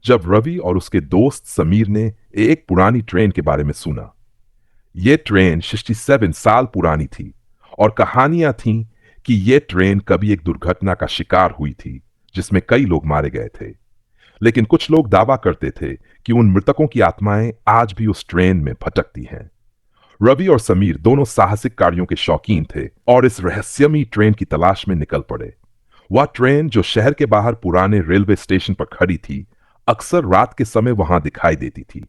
जब रवि और उसके दोस्त समीर ने एक पुरानी ट्रेन के बारे में सुना। यह ट्रेन 67 साल पुरानी थी और कहानियां थीं कि यह ट्रेन कभी एक दुर्घटना का शिकार हुई थी जिसमें कई लोग मारे गए थे। लेकिन कुछ लोग दावा करते थे कि उन मृतकों की आत्माएं आज भी उस ट्रेन में भटकती हैं। रवि और समीर दोनों साहसिक कार्यों के शौकीन थे और इस रहस्यमयी ट्रेन की तलाश में निकल पड़े। वह ट्रेन जो शहर के बाहर पुराने रेलवे स्टेशन पर खड़ी थी, अक्सर रात के समय वहां दिखाई देती थी।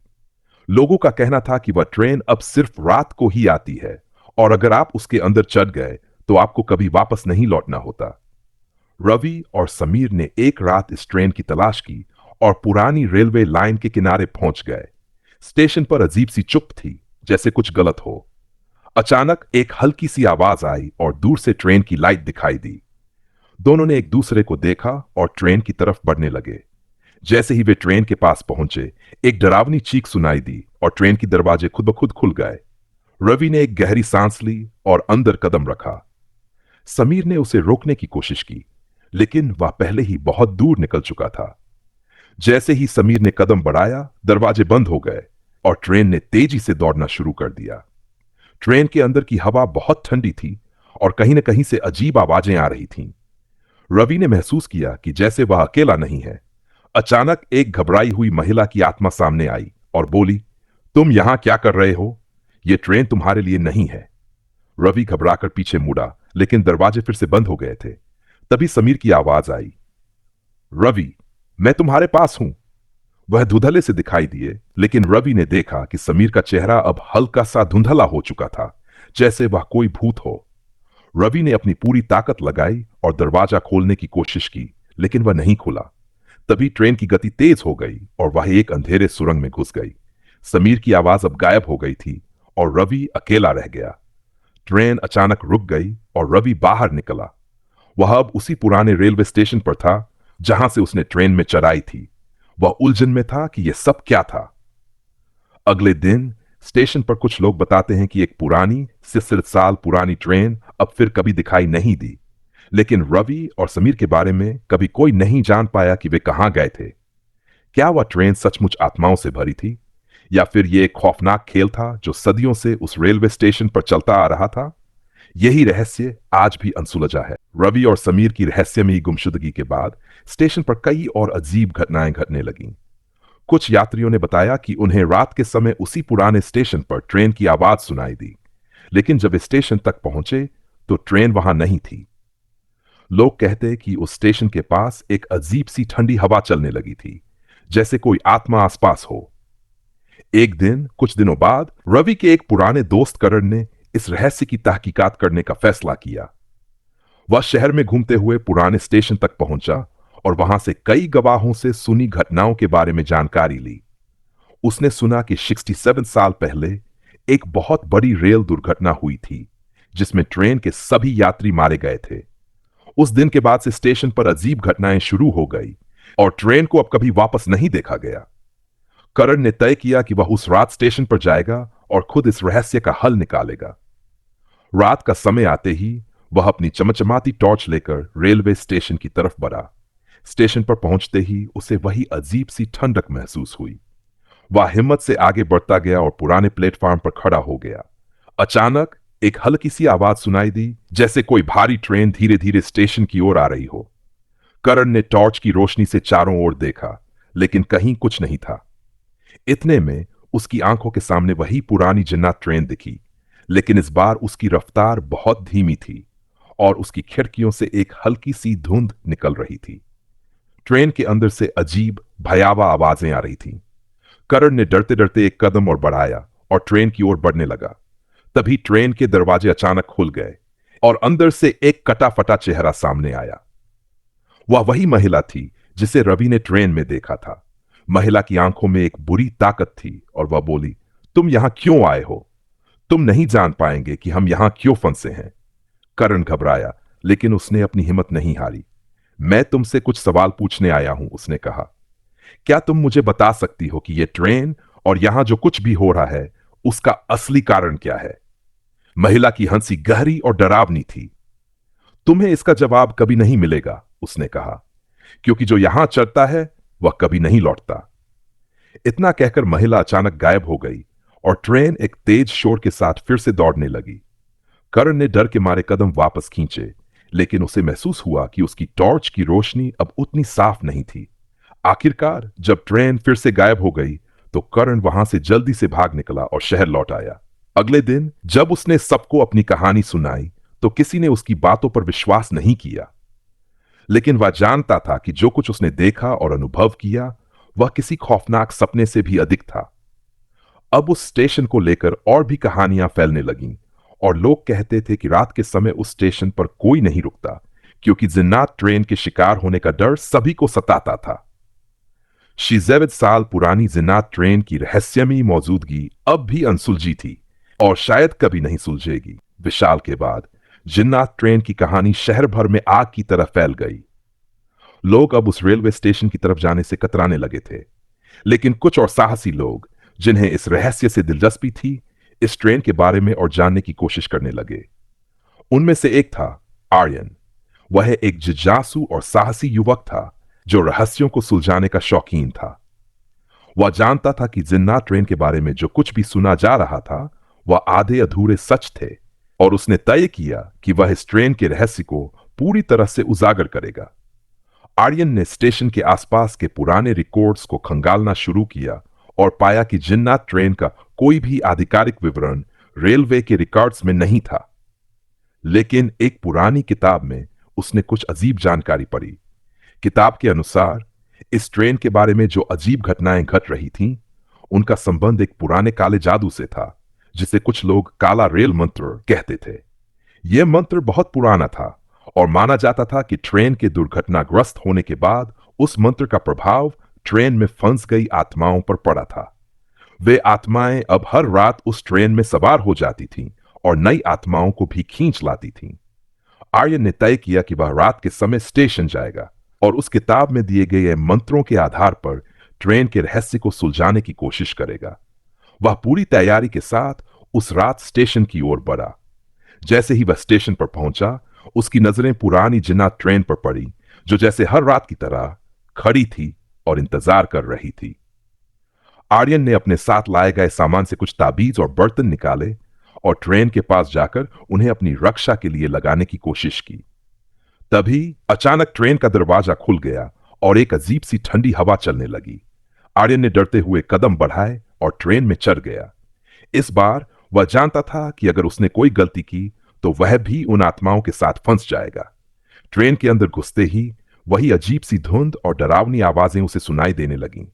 लोगों का कहना था कि वह ट्रेन अब सिर्फ रात को ही आती है और अगर आप उसके अंदर चढ़ गए तो आपको कभी वापस नहीं लौटना होता। रवि और समीर ने एक रात इस ट्रेन की तलाश की और पुरानी रेलवे लाइन के किनारे पहुंच गए। स्टेशन पर अजीब सी चुप थी, जैसे कुछ गलत हो। अचानक एक हल्की सी आवाज आई और दूर से ट्रेन की लाइट दिखाई दी। दोनों ने एक दूसरे को देखा और ट्रेन की तरफ बढ़ने लगे। जैसे ही वे ट्रेन के पास पहुंचे, एक डरावनी चीख सुनाई दी और ट्रेन के दरवाजे खुद ब खुद खुल गए। रवि ने एक गहरी सांस ली और अंदर कदम रखा। समीर ने उसे रोकने की कोशिश की, लेकिन वह पहले ही बहुत दूर निकल चुका था। जैसे ही समीर ने कदम बढ़ाया, दरवाजे बंद हो गए और ट्रेन ने तेजी से दौड़ना शुरू कर दिया। ट्रेन के अंदर की हवा बहुत ठंडी थी और कहीं न कहीं से अजीब आवाजें आ रही थीं। रवि ने महसूस किया कि जैसे वह अकेला नहीं है। अचानक एक घबराई हुई महिला की आत्मा सामने आई और बोली, तुम यहां क्या कर रहे हो? यह ट्रेन तुम्हारे लिए नहीं है। रवि घबराकर पीछे मुड़ा, लेकिन दरवाजे फिर से बंद हो गए थे। तभी समीर की आवाज आई, रवि, मैं तुम्हारे पास हूं। वह धुंधले से दिखाई दिए, लेकिन रवि ने देखा कि समीर का चेहरा अब हल्का सा धुंधला हो चुका था, जैसे वह कोई भूत हो। रवि ने अपनी पूरी ताकत लगाई और दरवाजा खोलने की कोशिश की, लेकिन वह नहीं खुला। तभी ट्रेन की गति तेज हो गई और वह एक अंधेरे सुरंग में घुस गई। समीर की आवाज अब गायब हो गई थी और रवि अकेला रह गया। ट्रेन अचानक रुक गई और रवि बाहर निकला। वह अब उसी पुराने रेलवे स्टेशन पर था जहां से उसने ट्रेन में चढ़ाई थी। वह उलझन में था कि यह सब क्या था। अगले दिन स्टेशन पर कुछ लोग बताते हैं कि एक पुरानी 67 साल पुरानी ट्रेन अब फिर कभी दिखाई नहीं दी। लेकिन रवि और समीर के बारे में कभी कोई नहीं जान पाया कि वे कहां गए थे। क्या वह ट्रेन सचमुच आत्माओं से भरी थी, या फिर यह एक खौफनाक खेल था जो सदियों से उस रेलवे स्टेशन पर चलता आ रहा था? यही रहस्य आज भी अनसुलझा है। रवि और समीर की रहस्यमयी गुमशुदगी के बाद स्टेशन पर कई और अजीब घटनाएं घटने लगीं। कुछ यात्रियों ने बताया कि उन्हें रात के समय उसी पुराने स्टेशन पर ट्रेन की आवाज सुनाई दी, लेकिन जब वे स्टेशन तक पहुंचे तो ट्रेन वहां नहीं थी। लोग कहते कि उस स्टेशन के पास एक अजीब सी ठंडी हवा चलने लगी थी, जैसे कोई आत्मा आसपास हो। एक दिन कुछ दिनों बाद रवि के एक पुराने दोस्त करण ने इस रहस्य की तहकीकात करने का फैसला किया। वह शहर में घूमते हुए पुराने स्टेशन तक पहुंचा और वहां से कई गवाहों से सुनी घटनाओं के बारे में जानकारी ली। उसने सुना कि 67 साल पहले एक बहुत बड़ी रेल दुर्घटना हुई थी, जिसमें ट्रेन के सभी यात्री मारे गए थे। उस दिन के बाद से स्टेशन पर अजीब घटनाएं शुरू हो गई और ट्रेन को अब कभी वापस नहीं देखा गया। करण ने तय किया कि वह उस रात स्टेशन पर जाएगा और खुद इस रहस्य का हल निकालेगा। रात का समय आते ही वह अपनी चमचमाती टॉर्च लेकर रेलवे स्टेशन की तरफ बढ़ा। स्टेशन पर पहुंचते ही उसे वही अजीब सी ठंडक महसूस हुई। वह हिम्मत से आगे बढ़ता गया और पुराने प्लेटफॉर्म पर खड़ा हो गया। अचानक एक हल्की सी आवाज सुनाई दी, जैसे कोई भारी ट्रेन धीरे धीरे स्टेशन की ओर आ रही हो। करण ने टॉर्च की रोशनी से चारों ओर देखा, लेकिन कहीं कुछ नहीं था। इतने में उसकी आंखों के सामने वही पुरानी जन्नत ट्रेन दिखी, लेकिन इस बार उसकी रफ्तार बहुत धीमी थी और उसकी खिड़कियों से एक हल्की सी धुंध निकल रही थी। ट्रेन के अंदर से अजीब भयावह आवाजें आ रही थीं। करण ने डरते डरते एक कदम और बढ़ाया और ट्रेन की ओर बढ़ने लगा। तभी ट्रेन के दरवाजे अचानक खुल गए और अंदर से एक कटा फटा चेहरा सामने आया। वह वही महिला थी जिसे रवि ने ट्रेन में देखा था। महिला की आंखों में एक बुरी ताकत थी और वह बोली, तुम यहां क्यों आए हो? तुम नहीं जान पाएंगे कि हम यहां क्यों फंसे हैं। करण घबराया, लेकिन उसने अपनी हिम्मत नहीं हारी। मैं तुमसे कुछ सवाल पूछने आया हूं, उसने कहा। क्या तुम मुझे बता सकती हो कि यह ट्रेन और यहां जो कुछ भी हो रहा है उसका असली कारण क्या है? महिला की हंसी गहरी और डरावनी थी। तुम्हें इसका जवाब कभी नहीं मिलेगा, उसने कहा, क्योंकि जो यहां चलता है वह कभी नहीं लौटता। इतना कहकर महिला अचानक गायब हो गई और ट्रेन एक तेज शोर के साथ फिर से दौड़ने लगी। कर्ण ने डर के मारे कदम वापस खींचे, लेकिन उसे महसूस हुआ कि उसकी टॉर्च की रोशनी अब उतनी साफ नहीं थी। आखिरकार जब ट्रेन फिर से गायब हो गई तो कर्ण वहां से जल्दी से भाग निकला और शहर लौट आया। अगले दिन जब उसने सबको अपनी कहानी सुनाई तो किसी ने उसकी बातों पर विश्वास नहीं किया, लेकिन वह जानता था कि जो कुछ उसने देखा और अनुभव किया वह किसी खौफनाक सपने से भी अधिक था। अब उस स्टेशन को लेकर और भी कहानियां फैलने लगीं और लोग कहते थे कि रात के समय उस स्टेशन पर कोई नहीं रुकता, क्योंकि जिन्नात ट्रेन के शिकार होने का डर सभी को सताता था। 6 साल पुरानी जिन्नात ट्रेन की रहस्यमयी मौजूदगी अब भी अनसुलझी थी और शायद कभी नहीं सुलझेगी। विशाल के बाद जिन्नात ट्रेन की कहानी शहर भर में आग की तरह फैल गई। लोग अब उस रेलवे स्टेशन की तरफ जाने से कतराने लगे थे, लेकिन कुछ और साहसी लोग जिन्हें इस रहस्य से दिलचस्पी थी इस ट्रेन के बारे में और जानने की कोशिश करने लगे। उनमें से एक था आर्यन। वह एक जिज्ञासु और साहसी युवक था जो रहस्यों को सुलझाने का शौकीन था। वह जानता था कि जिन्नात ट्रेन के बारे में जो कुछ भी सुना जा रहा था वह आधे अधूरे सच थे, और उसने तय किया कि वह इस ट्रेन के रहस्य को पूरी तरह से उजागर करेगा। आर्यन ने स्टेशन के आसपास के पुराने रिकॉर्ड्स को खंगालना शुरू किया और पाया कि जिन्नात ट्रेन का कोई भी आधिकारिक विवरण रेलवे के रिकॉर्ड्स में नहीं था। लेकिन एक पुरानी किताब में उसने कुछ अजीब जानकारी पढ़ी। किताब के अनुसार इस ट्रेन के बारे में जो अजीब घटनाएं घट रही थीं, उनका संबंध एक पुराने काले जादू से था जिसे कुछ लोग काला रेल मंत्र कहते थे। यह मंत्र बहुत पुराना था और माना जाता था कि ट्रेन के दुर्घटनाग्रस्त होने के बाद उस मंत्र का प्रभाव ट्रेन में फंस गई आत्माओं पर पड़ा था। वे आत्माएं अब हर रात उस ट्रेन में सवार हो जाती थीं और नई आत्माओं को भी खींच लाती थीं। आर्यन ने तय किया कि वह रात के समय स्टेशन जाएगा और उस किताब में दिए गए मंत्रों के आधार पर ट्रेन के रहस्य को सुलझाने की कोशिश करेगा। वह पूरी तैयारी के साथ उस रात स्टेशन की ओर बढ़ा। जैसे ही वह स्टेशन पर पहुंचा, उसकी नजरें पुरानी जिन्नात ट्रेन पर पड़ी, जो जैसे हर रात की तरह खड़ी थी और इंतजार कर रही थी। आर्यन ने अपने साथ लाए गए सामान से कुछ ताबीज और बर्तन निकाले और ट्रेन के पास जाकर उन्हें अपनी रक्षा के लिए लगाने की कोशिश की। तभी अचानक ट्रेन का दरवाजा खुल गया और एक अजीब सी ठंडी हवा चलने लगी। आर्यन ने डरते हुए कदम बढ़ाए और ट्रेन में चढ़ गया। इस बार वह जानता था कि अगर उसने कोई गलती की तो वह भी उन आत्माओं के साथ फंस जाएगा। ट्रेन के अंदर घुसते ही वही अजीब सी धुंध और डरावनी आवाजें उसे सुनाई देने लगीं।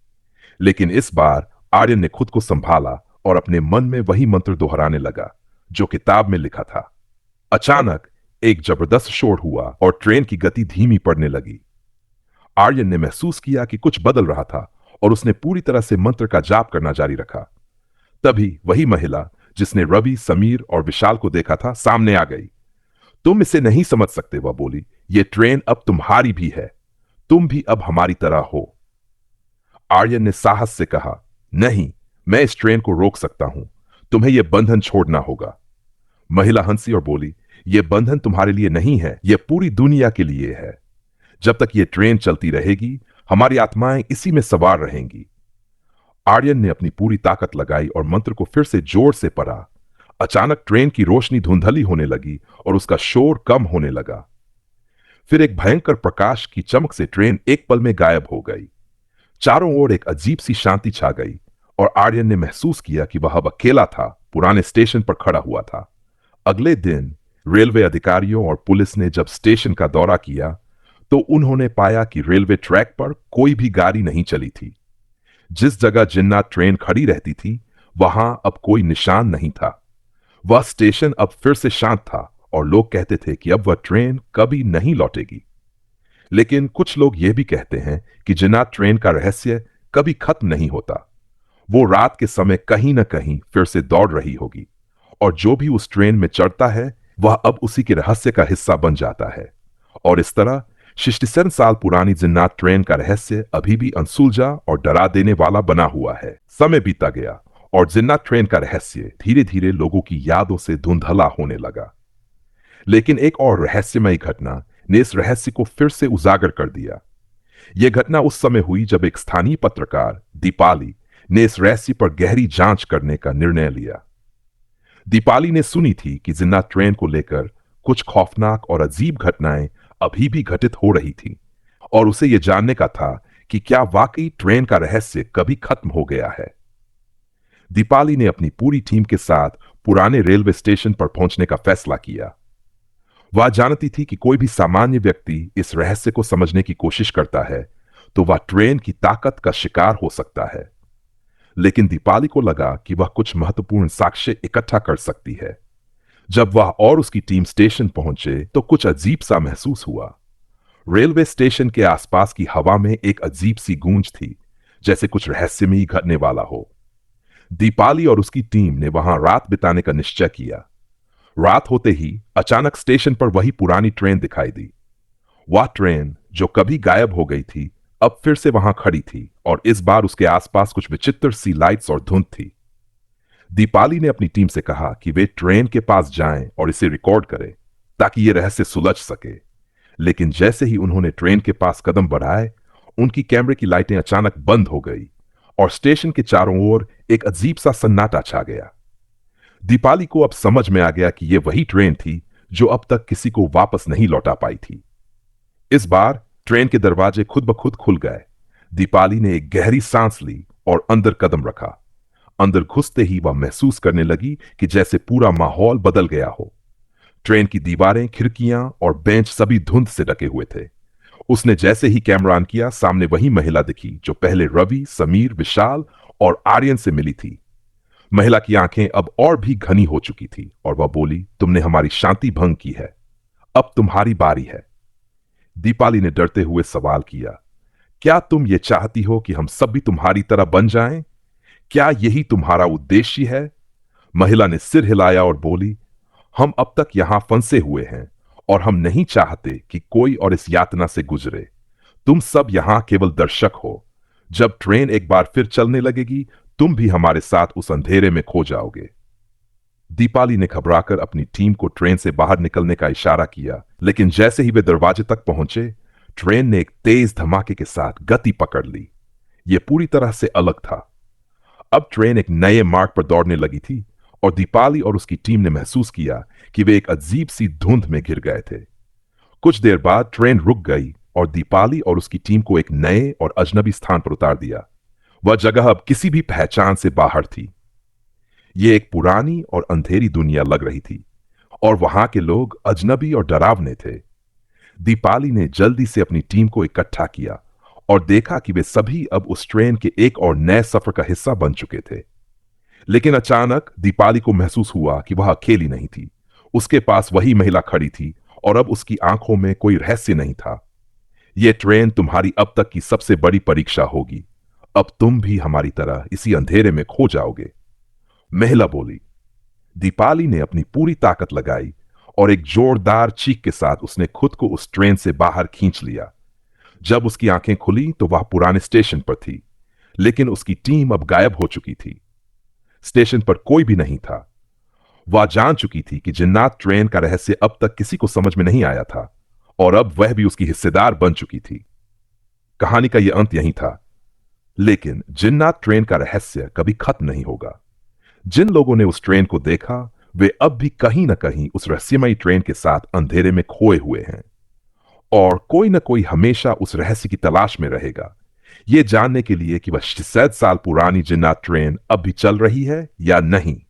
लेकिन इस बार आर्यन ने खुद को संभाला और अपने मन में वही मंत्र दोहराने लगा जो किताब में लिखा था। अचानक एक जबरदस्त शोर हुआ और ट्रेन की गति धीमी पड़ने लगी। आर्यन ने महसूस किया कि कुछ बदल रहा था और उसने पूरी तरह से मंत्र का जाप करना जारी रखा। तभी वही महिला जिसने रवि, समीर और विशाल को देखा था सामने आ गई। तुम इसे नहीं समझ सकते, वह बोली। यह ट्रेन अब तुम्हारी भी है, तुम भी अब हमारी तरह हो। आर्यन ने साहस से कहा, नहीं, मैं इस ट्रेन को रोक सकता हूं, तुम्हें यह बंधन छोड़ना होगा। महिला हंसी और बोली, यह बंधन तुम्हारे लिए नहीं है, यह पूरी दुनिया के लिए है। जब तक यह ट्रेन चलती रहेगी हमारी आत्माएं इसी में सवार रहेंगी। आर्यन ने अपनी पूरी ताकत लगाई और मंत्र को फिर से जोर से पढ़ा। अचानक ट्रेन की रोशनी धुंधली होने लगी और उसका शोर कम होने लगा। फिर एक भयंकर प्रकाश की चमक से ट्रेन एक पल में गायब हो गई। चारों ओर एक अजीब सी शांति छा गई और आर्यन ने महसूस किया कि वह अब अकेला था, पुराने स्टेशन पर खड़ा हुआ था। अगले दिन रेलवे अधिकारियों और पुलिस ने जब स्टेशन का दौरा किया तो उन्होंने पाया कि रेलवे ट्रैक पर कोई भी गाड़ी नहीं चली थी। जिस जगह जिन्नात ट्रेन खड़ी रहती थी वहां अब कोई निशान नहीं था। वह स्टेशन अब फिर से शांत था और लोग कहते थे कि अब वह ट्रेन कभी नहीं लौटेगी। लेकिन कुछ लोग यह भी कहते हैं कि जिन्नात ट्रेन का रहस्य कभी खत्म नहीं होता। वो रात के समय कहीं ना कहीं फिर से दौड़ रही होगी और जो भी उस ट्रेन में चढ़ता है वह अब उसी के रहस्य का हिस्सा बन जाता है। और इस तरह 67 साल पुरानी जिन्नात ट्रेन का रहस्य अभी भी अनसुलझा और डरा देने वाला बना हुआ है। समय बीता गया और जिन्नात ट्रेन का रहस्य धीरे धीरे लोगों की यादों से धुंधला होने लगा। लेकिन एक और रहस्यमयी घटना ने इस रहस्य को फिर से उजागर कर दिया। यह घटना उस समय हुई जब एक स्थानीय पत्रकार दीपाली ने इस रहस्य पर गहरी जांच करने का निर्णय लिया। दीपाली ने सुनी थी कि जिन्नात ट्रेन को लेकर कुछ खौफनाक और अजीब घटनाएं अभी भी घटित हो रही थी और उसे यह जानने का था कि क्या वाकई ट्रेन का रहस्य कभी खत्म हो गया है। दीपाली ने अपनी पूरी टीम के साथ पुराने रेलवे स्टेशन पर पहुंचने का फैसला किया। वह जानती थी कि कोई भी सामान्य व्यक्ति इस रहस्य को समझने की कोशिश करता है तो वह ट्रेन की ताकत का शिकार हो सकता है, लेकिन दीपाली को लगा कि वह कुछ महत्वपूर्ण साक्ष्य इकट्ठा कर सकती है। जब वह और उसकी टीम स्टेशन पहुंचे तो कुछ अजीब सा महसूस हुआ। रेलवे स्टेशन के आसपास की हवा में एक अजीब सी गूंज थी, जैसे कुछ रहस्यमयी घटने वाला हो। दीपाली और उसकी टीम ने वहां रात बिताने का निश्चय किया। रात होते ही अचानक स्टेशन पर वही पुरानी ट्रेन दिखाई दी। वह ट्रेन जो कभी गायब हो गई थी अब फिर से वहां खड़ी थी और इस बार उसके आसपास कुछ विचित्र सी लाइट्स और धुंध थी। दीपाली ने अपनी टीम से कहा कि वे ट्रेन के पास जाएं और इसे रिकॉर्ड करें ताकि यह रहस्य सुलझ सके। लेकिन जैसे ही उन्होंने ट्रेन के पास कदम बढ़ाए, उनकी कैमरे की लाइटें अचानक बंद हो गई और स्टेशन के चारों ओर एक अजीब सा सन्नाटा छा गया। दीपाली को अब समझ में आ गया कि यह वही ट्रेन थी जो अब तक किसी को वापस नहीं लौटा पाई थी। इस बार ट्रेन के दरवाजे खुद ब खुद खुल गए। दीपाली ने एक गहरी सांस ली और अंदर कदम रखा। अंदर घुसते ही वह महसूस करने लगी कि जैसे पूरा माहौल बदल गया हो। ट्रेन की दीवारें, खिड़कियां और बेंच सभी धुंध से ढके हुए थे। उसने जैसे ही कैमरा ऑन किया, सामने वही महिला दिखी जो पहले रवि, समीर, विशाल और आर्यन से मिली थी। महिला की आंखें अब और भी घनी हो चुकी थी और वह बोली, तुमने हमारी शांति भंग की है, अब तुम्हारी बारी है। दीपाली ने डरते हुए सवाल किया, क्या तुम ये चाहती हो कि हम सब भी तुम्हारी तरह बन जाएं? क्या यही तुम्हारा उद्देश्य है? महिला ने सिर हिलाया और बोली, हम अब तक यहां फंसे हुए हैं और हम नहीं चाहते कि कोई और इस यातना से गुजरे। तुम सब यहां केवल दर्शक हो। जब ट्रेन एक बार फिर चलने लगेगी, तुम भी हमारे साथ उस अंधेरे में खो जाओगे। दीपाली ने घबराकर अपनी टीम को ट्रेन से बाहर निकलने का इशारा किया, लेकिन जैसे ही वे दरवाजे तक पहुंचे, ट्रेन ने एक तेज धमाके के साथ गति पकड़ ली। यह पूरी तरह से अलग था। अब ट्रेन एक नए मार्ग पर दौड़ने लगी थी और दीपाली और उसकी टीम ने महसूस किया कि वे एक अजीब सी धुंध में घिर गए थे। कुछ देर बाद ट्रेन रुक गई और दीपाली और उसकी टीम को एक नए और अजनबी स्थान पर उतार दिया। वह जगह अब किसी भी पहचान से बाहर थी। यह एक पुरानी और अंधेरी दुनिया लग रही थी और वहां के लोग अजनबी और डरावने थे। दीपाली ने जल्दी से अपनी टीम को इकट्ठा किया और देखा कि वे सभी अब उस ट्रेन के एक और नए सफर का हिस्सा बन चुके थे। लेकिन अचानक दीपाली को महसूस हुआ कि वह अकेली नहीं थी। उसके पास वही महिला खड़ी थी और अब उसकी आंखों में कोई रहस्य नहीं था। यह ट्रेन तुम्हारी अब तक की सबसे बड़ी परीक्षा होगी। अब तुम भी हमारी तरह इसी अंधेरे में खो जाओगे, महिला बोली। दीपाली ने अपनी पूरी ताकत लगाई और एक जोरदार चीख के साथ उसने खुद को उस ट्रेन से बाहर खींच लिया। जब उसकी आंखें खुली तो वह पुराने स्टेशन पर थी, लेकिन उसकी टीम अब गायब हो चुकी थी। स्टेशन पर कोई भी नहीं था। वह जान चुकी थी कि जिन्नात ट्रेन का रहस्य अब तक किसी को समझ में नहीं आया था और अब वह भी उसकी हिस्सेदार बन चुकी थी। कहानी का यह अंत यहीं था, लेकिन जिन्नात ट्रेन का रहस्य कभी खत्म नहीं होगा। जिन लोगों ने उस ट्रेन को देखा, वे अब भी कहीं ना कहीं उस रहस्यमयी ट्रेन के साथ अंधेरे में खोए हुए हैं और कोई ना कोई हमेशा उस रहस्य की तलाश में रहेगा, यह जानने के लिए कि वह 6 साल पुरानी जिन्नात ट्रेन अब भी चल रही है या नहीं।